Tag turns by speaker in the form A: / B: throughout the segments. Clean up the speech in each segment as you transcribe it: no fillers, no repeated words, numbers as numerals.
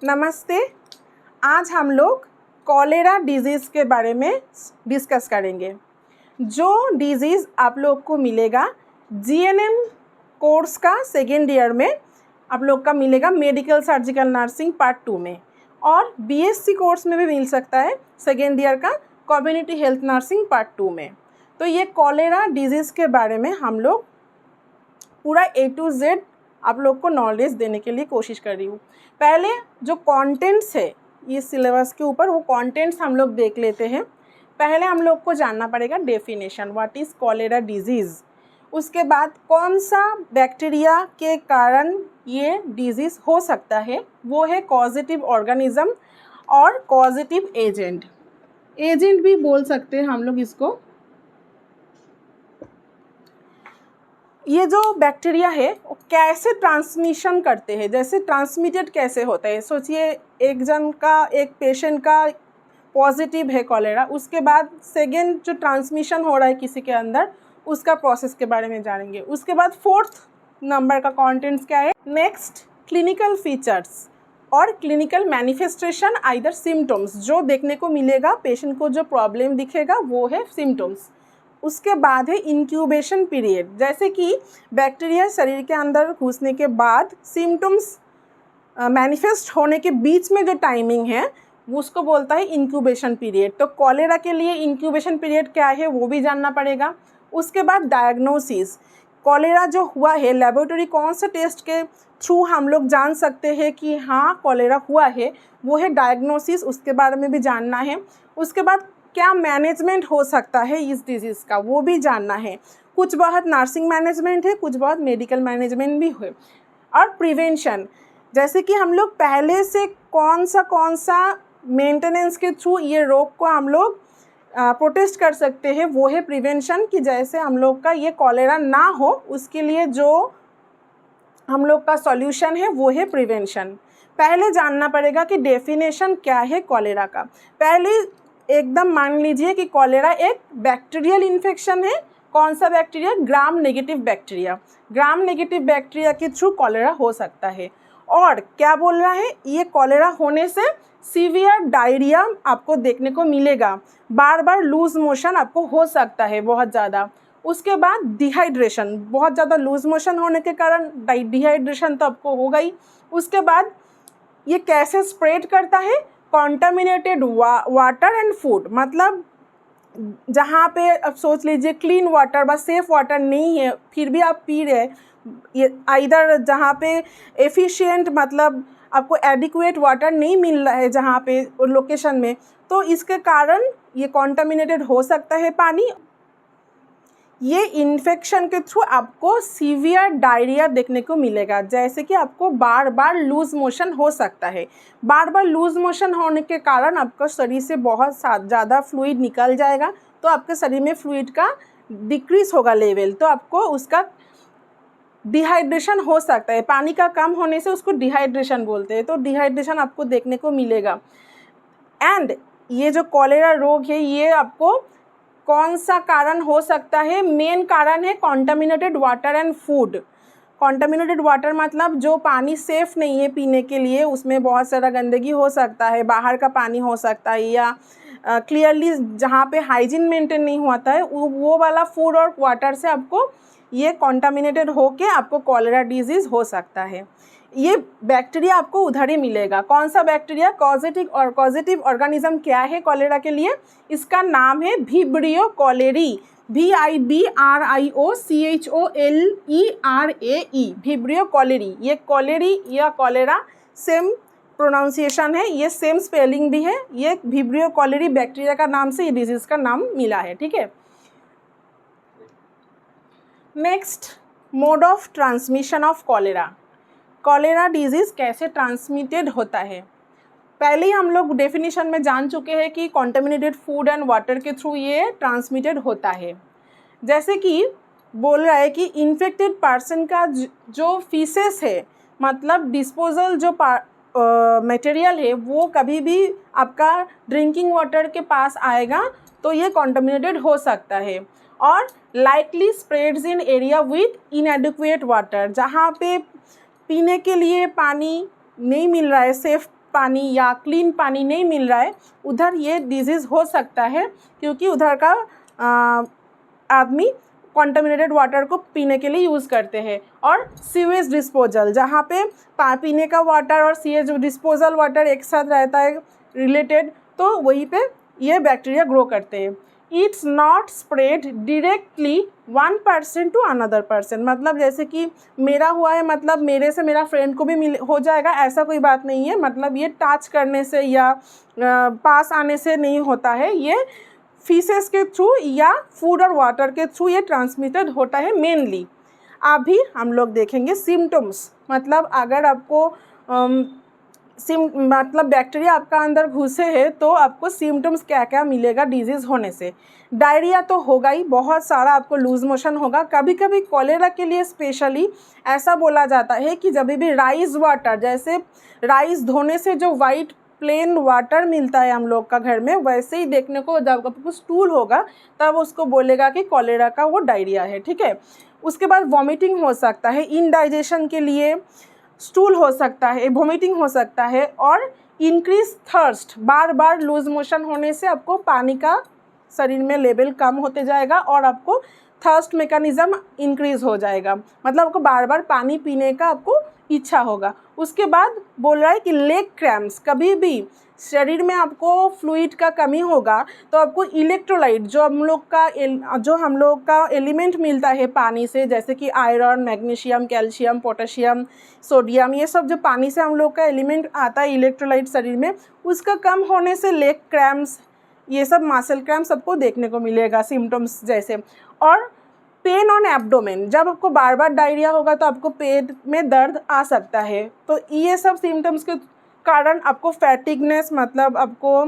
A: नमस्ते। आज हम लोग कॉलेरा डिजीज़ के बारे में डिस्कस करेंगे। जो डिजीज़ आप लोग को मिलेगा जीएनएम कोर्स का सेकेंड ईयर में आप लोग का मिलेगा मेडिकल सर्जिकल नर्सिंग पार्ट 2 में, और बीएससी कोर्स में भी मिल सकता है सेकेंड ईयर का कम्युनिटी हेल्थ नर्सिंग पार्ट 2 में। तो ये कॉलेरा डिजीज़ के बारे में हम लोग पूरा A to Z आप लोग को नॉलेज देने के लिए कोशिश कर रही हूँ। पहले जो कंटेंट्स है इस सिलेबस के ऊपर, वो कंटेंट्स हम लोग देख लेते हैं। पहले हम लोग को जानना पड़ेगा definition, what is cholera disease. उसके बाद कौन सा बैक्टीरिया के कारण ये डिजीज़ हो सकता है, वो है कॉजेटिव ऑर्गेनिज्म और कॉजेटिव एजेंट। एजेंट भी बोल सकते हैं हम लोग इसको। ये जो बैक्टीरिया है वो कैसे ट्रांसमिशन करते हैं, जैसे ट्रांसमिटेड कैसे होता है। सोचिए एक पेशेंट का पॉजिटिव है कॉलेरा, उसके बाद सेकेंड जो ट्रांसमिशन हो रहा है किसी के अंदर, उसका प्रोसेस के बारे में जानेंगे। उसके बाद 4th नंबर का कंटेंट्स क्या है। नेक्स्ट, क्लिनिकल फीचर्स और क्लिनिकल मैनिफेस्टेशन आइदर सिम्टम्स, जो देखने को मिलेगा पेशेंट को, जो प्रॉब्लम दिखेगा वो है सिम्टम्स। उसके बाद है इंक्यूबेशन पीरियड, जैसे कि बैक्टीरिया शरीर के अंदर घुसने के बाद सिम्टम्स मैनिफेस्ट होने के बीच में जो टाइमिंग है उसको बोलता है इंक्यूबेशन पीरियड। तो कॉलेरा के लिए इंक्यूबेशन पीरियड क्या है वो भी जानना पड़ेगा। उसके बाद डायग्नोसिस, कॉलेरा जो हुआ है लेबोरेटरी कौन से टेस्ट के थ्रू हम लोग जान सकते हैं कि हाँ कॉलेरा हुआ है, वो है डायग्नोसिस, उसके बारे में भी जानना है। उसके बाद क्या मैनेजमेंट हो सकता है इस डिजीज़ का, वो भी जानना है। कुछ बहुत नर्सिंग मैनेजमेंट है, कुछ बहुत मेडिकल मैनेजमेंट भी है। और प्रिवेंशन, जैसे कि हम लोग पहले से कौन सा मेंटेनेंस के थ्रू ये रोग को हम लोग प्रोटेस्ट कर सकते हैं, वो है प्रिवेंशन, कि जैसे हम लोग का ये कॉलेरा ना हो उसके लिए जो हम लोग का सॉल्यूशन है वो है प्रिवेंशन। पहले जानना पड़ेगा कि डेफिनेशन क्या है कॉलेरा का। पहले एकदम मान लीजिए कि कॉलेरा एक बैक्टीरियल इन्फेक्शन है। कौन सा bacteria? Gram negative bacteria. Gram negative bacteria के थ्रू कॉलेरा हो सकता है। और क्या बोल रहा है, ये कॉलेरा होने से सीवियर डायरिया आपको देखने को मिलेगा, बार बार लूज मोशन आपको हो सकता है बहुत ज़्यादा। उसके बाद डिहाइड्रेशन, बहुत ज़्यादा लूज मोशन होने के कारण डिहाइड्रेशन तो आपको होगा ही। उसके बाद ये कैसे स्प्रेड करता है, कॉन्टामिनेटेड वाटर एंड फूड, मतलब जहाँ पे अब सोच लीजिए क्लीन वाटर बस सेफ वाटर नहीं है फिर भी आप पी रहे, ये आइदर जहाँ पे एफिशिएंट मतलब आपको एडिक्वेट वाटर नहीं मिल रहा है जहाँ पे लोकेशन में, तो इसके कारण ये कॉन्टामिनेटेड हो सकता है पानी। ये इन्फेक्शन के थ्रू आपको सीवियर डायरिया देखने को मिलेगा, जैसे कि आपको बार बार लूज मोशन हो सकता है। बार बार लूज मोशन होने के कारण आपका शरीर से बहुत ज़्यादा फ्लूइड निकल जाएगा, तो आपके शरीर में फ्लूइड का डिक्रीज होगा लेवल, तो आपको उसका डिहाइड्रेशन हो सकता है। पानी का कम होने से उसको डिहाइड्रेशन बोलते हैं, तो डिहाइड्रेशन आपको देखने को मिलेगा। एंड ये जो कॉलेरा रोग है ये आपको कौन सा कारण हो सकता है, मेन कारण है contaminated water and food. Contaminated water मतलब जो पानी सेफ़ नहीं है पीने के लिए, उसमें बहुत सारा गंदगी हो सकता है, बाहर का पानी हो सकता है, या क्लियरली जहाँ पे हाइजीन मेंटेन नहीं होता है वो वाला फूड और वाटर से आपको ये कॉन्टामिनेटेड होके आपको कॉलेरा डिजीज़ हो सकता है। ये बैक्टीरिया आपको उधर ही मिलेगा। कौन सा बैक्टीरिया? कॉजेटिव ऑर्गेनिज्म क्या है कॉलेरा के लिए? इसका नाम है vibrio cholerae, VIBRIOCHOLERAE, vibrio cholerae. ये कॉलेरी या कॉलेरा सेम प्रोनाउंसिएशन है, ये सेम स्पेलिंग भी है। ये विब्रियो कॉलेरी बैक्टीरिया का नाम से ये डिजीज़ का नाम मिला है, ठीक है। Next, mode of transmission of cholera. Cholera disease कैसे ट्रांसमिटेड होता है? पहले ही हम लोग डेफिनेशन में जान चुके हैं कि कॉन्टामिनेटेड फूड एंड वाटर के थ्रू ये ट्रांसमिटेड होता है। जैसे कि बोल रहा है कि इन्फेक्टेड पर्सन का जो फीसेस है, मतलब डिस्पोजल जो मटेरियल है, वो कभी भी आपका ड्रिंकिंग वाटर के पास आएगा तो ये कॉन्टामिनेटेड हो सकता है। और likely spreads in area with इनएडिक्वेट water, जहाँ पे पीने के लिए पानी नहीं मिल रहा है, सेफ पानी या क्लीन पानी नहीं मिल रहा है, उधर ये डिजीज़ हो सकता है, क्योंकि उधर का आदमी कॉन्टामिनेटेड वाटर को पीने के लिए यूज़ करते हैं। और सीवेज डिस्पोजल, जहाँ पे पीने का वाटर और सीवेज डिस्पोजल वाटर एक साथ रहता है रिलेटेड, तो वहीं पे ये बैक्टीरिया ग्रो करते हैं। It's not spread directly 1% to another person, मतलब जैसे कि मेरा हुआ है, मतलब मेरे से मेरा फ्रेंड को भी हो जाएगा, ऐसा कोई बात नहीं है। मतलब ये टच करने से या पास आने से नहीं होता है, ये फीसेस के थ्रू या फूड और वाटर के थ्रू ये ट्रांसमिटेड होता है मेनली। अभी हम लोग देखेंगे सिम्टम्स, मतलब अगर आपको मतलब बैक्टीरिया आपका अंदर घुसे है तो आपको सिम्टम्स क्या क्या मिलेगा डिजीज़ होने से। डायरिया तो होगा ही, बहुत सारा आपको लूज मोशन होगा। कभी कभी कॉलेरा के लिए स्पेशली ऐसा बोला जाता है कि जब भी राइस वाटर, जैसे राइस धोने से जो वाइट प्लेन वाटर मिलता है हम लोग का घर में, वैसे ही देखने को जब आपको स्टूल होगा तब उसको बोलेगा कि कॉलेरा का वो डायरिया है, ठीक है। उसके बाद वॉमिटिंग हो सकता है, इनडाइजेशन के लिए स्टूल हो सकता है, वॉमिटिंग हो सकता है, और इंक्रीज थर्स्ट, बार बार लूज मोशन होने से आपको पानी का शरीर में लेवल कम होते जाएगा और आपको थर्स्ट मैकेनिज्म इंक्रीज हो जाएगा, मतलब आपको बार बार पानी पीने का आपको इच्छा होगा। उसके बाद बोल रहा है कि लेग क्रैम्प्स, कभी भी शरीर में आपको फ्लूइड का कमी होगा तो आपको इलेक्ट्रोलाइट, जो हम लोग का एलिमेंट मिलता है पानी से, जैसे कि iron, magnesium, calcium, potassium, sodium, ये सब जो पानी से हम लोग का एलिमेंट आता है इलेक्ट्रोलाइट शरीर में, उसका कम होने से लेग क्रैम्प्स, ये सब मसल क्रैम्प सबको देखने को मिलेगा सिम्टम्स जैसे। और पेन ऑन एब्डोमेन, जब आपको बार बार डायरिया होगा तो आपको पेट में दर्द आ सकता है, तो ये सब सिम्टम्स के कारण आपको फैटिगनेस, मतलब आपको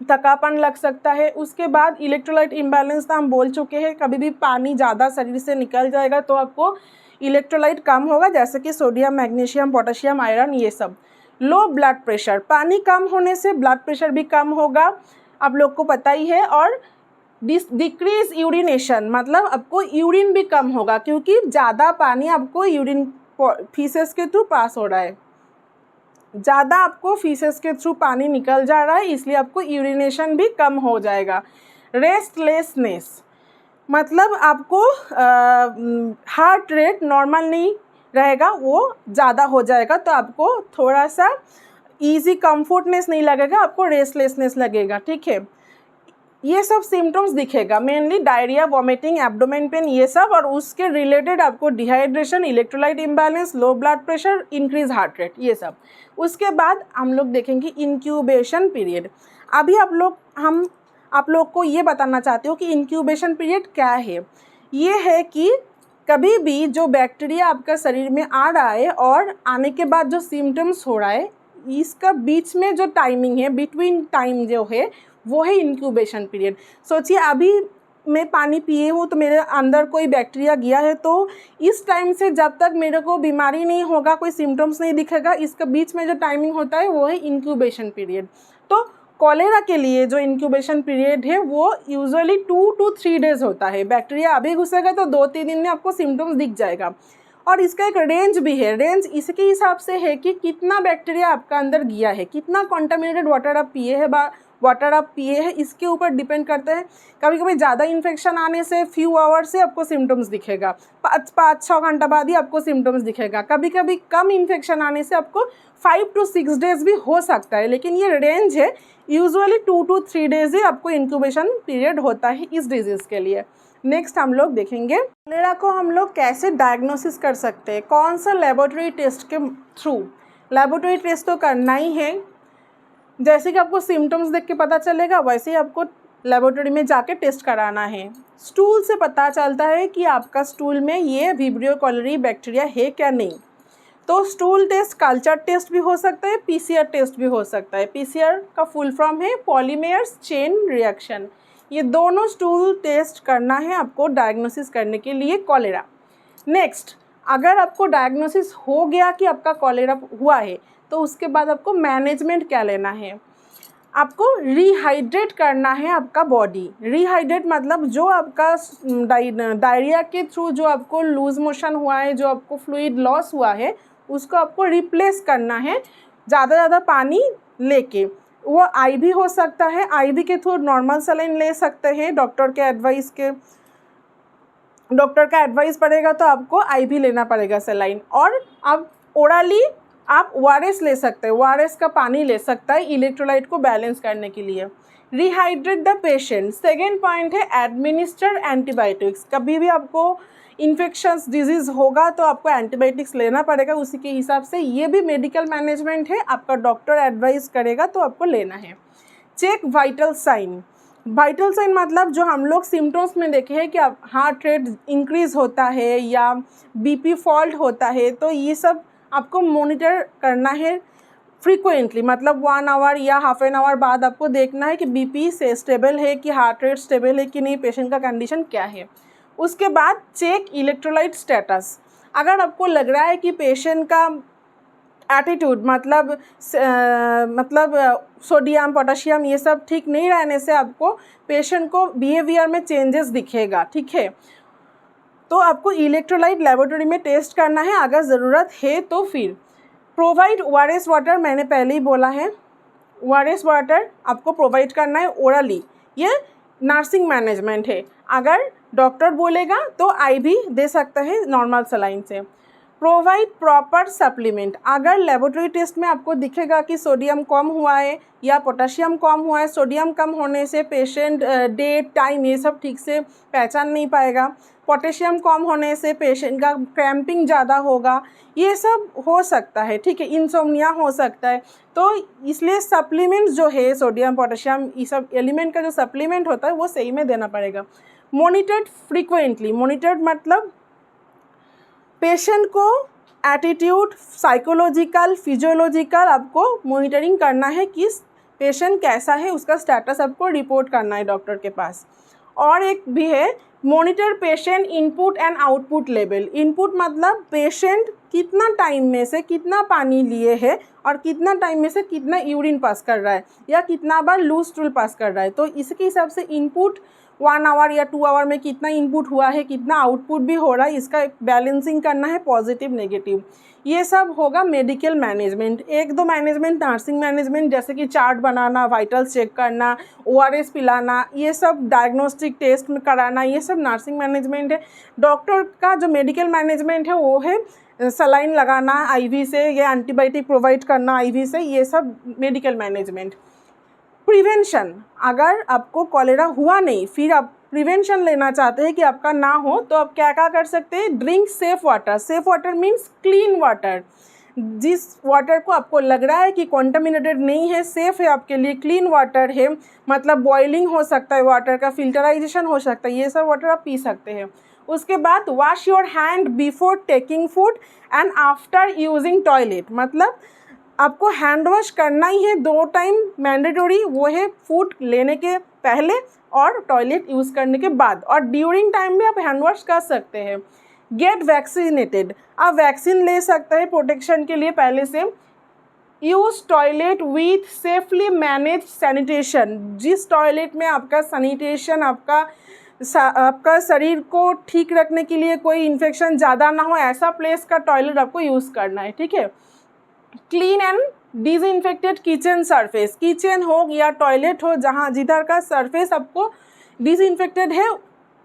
A: थकापन लग सकता है। उसके बाद इलेक्ट्रोलाइट इम्बैलेंस तो हम बोल चुके हैं, कभी भी पानी ज़्यादा शरीर से निकल जाएगा तो आपको इलेक्ट्रोलाइट कम होगा, जैसे कि सोडियम, मैग्नीशियम, पोटेशियम, आयरन, ये सब। लो ब्लड प्रेशर, पानी कम होने से ब्लड प्रेशर भी कम होगा, आप लोग को पता ही है। और डिक्रीज यूरिनेशन, मतलब आपको यूरिन भी कम होगा, क्योंकि ज़्यादा पानी आपको यूरिन फीसेस के थ्रू पास हो रहा है, ज़्यादा आपको फीसेस के थ्रू पानी निकल जा रहा है, इसलिए आपको यूरिनेशन भी कम हो जाएगा। रेस्टलेसनेस, मतलब आपको हार्ट रेट नॉर्मल नहीं रहेगा, वो ज़्यादा हो जाएगा, तो आपको थोड़ा सा ईजी कंफर्टनेस नहीं लगेगा, आपको रेस्टलेसनेस लगेगा, ठीक है। ये सब सिम्टम्स दिखेगा, mainly diarrhoea, vomiting, abdomen pain, ये सब, और उसके रिलेटेड आपको dehydration, electrolyte imbalance, low blood pressure, increase heart rate, ये सब। उसके बाद हम लोग देखेंगे इंक्यूबेशन पीरियड। अभी आप लोग को ये बताना चाहते हो कि इंक्यूबेशन पीरियड क्या है। ये है कि कभी भी जो बैक्टीरिया आपका शरीर में आ रहा है और आने के बाद जो सिम्टम्स हो रहा है, इसका बीच में जो टाइमिंग है, बिटवीन टाइम जो है, वो है इंक्यूबेशन पीरियड। सोचिए अभी मैं पानी पिए हूँ तो मेरे अंदर कोई बैक्टीरिया गया है, तो इस टाइम से जब तक मेरे को बीमारी नहीं होगा, कोई सिम्टम्स नहीं दिखेगा, इसका बीच में जो टाइमिंग होता है वो है इंक्यूबेशन पीरियड। तो कॉलेरा के लिए जो इंक्यूबेशन पीरियड है वो यूजुअली 2 to 3 डेज़ होता है। बैक्टीरिया अभी घुसेगा तो 2-3 दिन में आपको सिम्टम्स दिख जाएगा। और इसका एक रेंज भी है, रेंज इसके हिसाब से है कि कितना बैक्टीरिया आपका अंदर गया है, कितना कॉन्टामिनेटेड वाटर आप पिए हैं, इसके ऊपर डिपेंड करता है। कभी कभी ज़्यादा इन्फेक्शन आने से फ्यू आवर्स से आपको सिम्टम्स दिखेगा, 5-6 घंटा बाद ही आपको सिम्टम्स दिखेगा। कभी कभी कम इन्फेक्शन आने से आपको 5 to 6 डेज़ भी हो सकता है, लेकिन ये रेंज है, यूजुअली 2 to 3 डेज़ ही आपको इंक्यूबेशन पीरियड होता है इस डिजीज़ के लिए। नेक्स्ट हम लोग देखेंगे कॉलेरा को हम लोग कैसे डायग्नोसिस कर सकते हैं, कौन सा लेबोरेटरी टेस्ट के थ्रू। लेबोरेटरी टेस्ट तो करना ही है, जैसे कि आपको सिम्टम्स देख के पता चलेगा वैसे ही आपको लेबोरेटरी में जाके टेस्ट कराना है। स्टूल से पता चलता है कि आपका स्टूल में ये विब्रियो कॉलेरी बैक्टीरिया है क्या नहीं। तो स्टूल टेस्ट कल्चर टेस्ट भी हो सकता है, पीसीआर टेस्ट भी हो सकता है। पीसीआर का फुल फॉर्म है पॉलीमेयर्स चेन रिएक्शन। ये दोनों स्टूल टेस्ट करना है आपको डायग्नोसिस करने के लिए कॉलेरा। नेक्स्ट, अगर आपको डायग्नोसिस हो गया कि आपका कॉलेरा हुआ है तो उसके बाद आपको मैनेजमेंट क्या लेना है, आपको रिहाइड्रेट करना है आपका बॉडी। रिहाइड्रेट मतलब जो आपका डायरिया के थ्रू जो आपको लूज मोशन हुआ है, जो आपको फ्लूइड लॉस हुआ है, उसको आपको रिप्लेस करना है ज़्यादा पानी लेके। वो आईवी हो सकता है, आईवी के थ्रू नॉर्मल सलाइन ले सकते हैं, डॉक्टर का एडवाइस पड़ेगा तो आपको आईवी लेना पड़ेगा सलाइन। और अब ओरली आप ओआरएस ले सकते हैं, ओआरएस का पानी ले सकता है इलेक्ट्रोलाइट को बैलेंस करने के लिए। Rehydrate the patient, second point है एडमिनिस्टर एंटीबायोटिक्स। कभी भी आपको इन्फेक्शंस डिजीज़ होगा तो आपको एंटीबायोटिक्स लेना पड़ेगा, उसी के हिसाब से ये भी मेडिकल मैनेजमेंट है, आपका डॉक्टर एडवाइस करेगा तो आपको लेना है। Check vital sign, vital sign मतलब जो हम लोग सिम्टम्स में देखे हैं कि आप हार्ट रेट इंक्रीज़ होता है या बीपी फॉल्ट होता है, तो ये सब आपको मॉनिटर करना है फ्रीक्वेंटली, मतलब 1 आवर या हाफ एन आवर बाद आपको देखना है कि बीपी से स्टेबल है कि हार्ट रेट स्टेबल है कि नहीं, पेशेंट का कंडीशन क्या है। उसके बाद चेक इलेक्ट्रोलाइट स्टेटस, अगर आपको लग रहा है कि पेशेंट का एटीट्यूड मतलब सोडियम पोटाशियम ये सब ठीक नहीं रहने से आपको पेशेंट को बिहेवियर में चेंजेस दिखेगा, ठीक है, तो आपको इलेक्ट्रोलाइट लेबोरेटरी में टेस्ट करना है अगर ज़रूरत है तो। फिर प्रोवाइड ओआरएस वाटर, मैंने पहले ही बोला है ओआरएस वाटर आपको प्रोवाइड करना है ओरली, ये नर्सिंग मैनेजमेंट है। अगर डॉक्टर बोलेगा तो आईवी दे सकता है नॉर्मल सलाइन से। प्रोवाइड प्रॉपर सप्लीमेंट, अगर लेबोरेटरी टेस्ट में आपको दिखेगा कि सोडियम कम हुआ है या पोटेशियम कम हुआ है, सोडियम कम होने से पेशेंट डेट टाइम ये सब ठीक से पहचान नहीं पाएगा, पोटेशियम कम होने से पेशेंट का क्रैम्पिंग ज़्यादा होगा, ये सब हो सकता है, ठीक है, इंसोम्निया हो सकता है, तो इसलिए सप्लीमेंट्स जो है सोडियम पोटेशियम ये सब एलिमेंट का जो सप्लीमेंट होता है वो सही में देना पड़ेगा। मॉनिटर्ड फ्रीक्वेंटली, मॉनिटर्ड मतलब पेशेंट को एटीट्यूड, साइकोलॉजिकल, फिजियोलॉजिकल आपको मॉनिटरिंग करना है कि पेशेंट कैसा है, उसका स्टेटस आपको रिपोर्ट करना है डॉक्टर के पास। और एक भी है monitor patient input and output level. Input मतलब पेशेंट कितना टाइम में से कितना पानी लिए है और कितना टाइम में से कितना यूरिन पास कर रहा है या कितना बार लूज स्टूल पास कर रहा है, तो इसके हिसाब से इनपुट 1 आवर या 2 आवर में कितना इनपुट हुआ है, कितना आउटपुट भी हो रहा है, इसका बैलेंसिंग करना है, पॉजिटिव नेगेटिव, ये सब होगा medical management. 1-2 management nursing management जैसे कि चार्ट बनाना, वाइटल्स चेक करना, ओआरएस पिलाना, ये सब डायग्नोस्टिक टेस्ट में कराना, ये सब नर्सिंग मैनेजमेंट है। डॉक्टर का जो मेडिकल मैनेजमेंट है वो है सलाइन लगाना आईवी से या एंटीबायोटिक प्रोवाइड करना आईवी से, ये सब मेडिकल मैनेजमेंट। प्रिवेंशन, अगर आपको कॉलेरा हुआ नहीं फिर आप प्रिवेंशन लेना चाहते हैं कि आपका ना हो, तो आप क्या क्या कर सकते हैं, drink safe water. Safe water means clean water, जिस वाटर को आपको लग रहा है कि कॉन्टामिनेटेड नहीं है, सेफ़ है आपके लिए, क्लीन वाटर है, मतलब बॉइलिंग हो सकता है वाटर का, फिल्टराइजेशन हो सकता है, ये सब वाटर आप पी सकते हैं। उसके बाद wash your hand before taking food and after using toilet, मतलब आपको हैंड वॉश करना ही है 2 टाइम मैंडेटरी, वो है फूड लेने के पहले और टॉयलेट यूज़ करने के बाद, और ड्यूरिंग टाइम भी आप हैंड वॉश कर सकते हैं। गेट वैक्सीनेटेड, आप वैक्सीन ले सकते हैं प्रोटेक्शन के लिए पहले से। Use toilet with safely manage sanitation, जिस टॉयलेट में आपका सैनिटेशन आपका शरीर को ठीक रखने के लिए कोई इन्फेक्शन ज़्यादा ना हो, ऐसा प्लेस का टॉयलेट आपको यूज़ करना है, ठीक है। Clean and disinfected kitchen surface, kitchen हो या टॉयलेट हो, जहाँ जिधर का सरफेस आपको डिसइंफेक्टेड है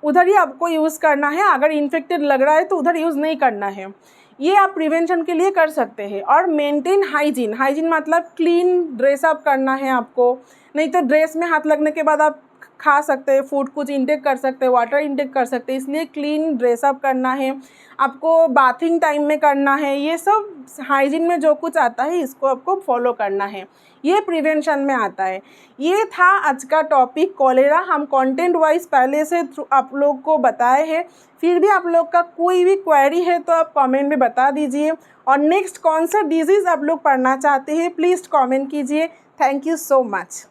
A: उधर ही आपको यूज़ करना है, अगर इन्फेक्टेड लग रहा है तो उधर यूज़ नहीं करना है, ये आप प्रिवेंशन के लिए कर सकते हैं। और मेंटेन हाइजीन, हाइजीन मतलब क्लीन ड्रेसअप करना है आपको, नहीं तो ड्रेस में हाथ लगने के बाद आप खा सकते हैं, फूड कुछ इंटेक कर सकते हैं, वाटर इंटेक कर सकते हैं, इसलिए क्लीन ड्रेसअप करना है आपको, बाथिंग टाइम में करना है, ये सब हाइजीन में जो कुछ आता है इसको आपको फॉलो करना है, ये प्रिवेंशन में आता है। ये था आज का टॉपिक कॉलेरा, हम कंटेंट वाइज पहले से आप लोग को बताए हैं, फिर भी आप लोग का कोई भी क्वेरी है तो आप कमेंट में बता दीजिए, और नेक्स्ट कौन सा डिजीज़ आप लोग पढ़ना चाहते हैं प्लीज़ कमेंट कीजिए। Thank you so much.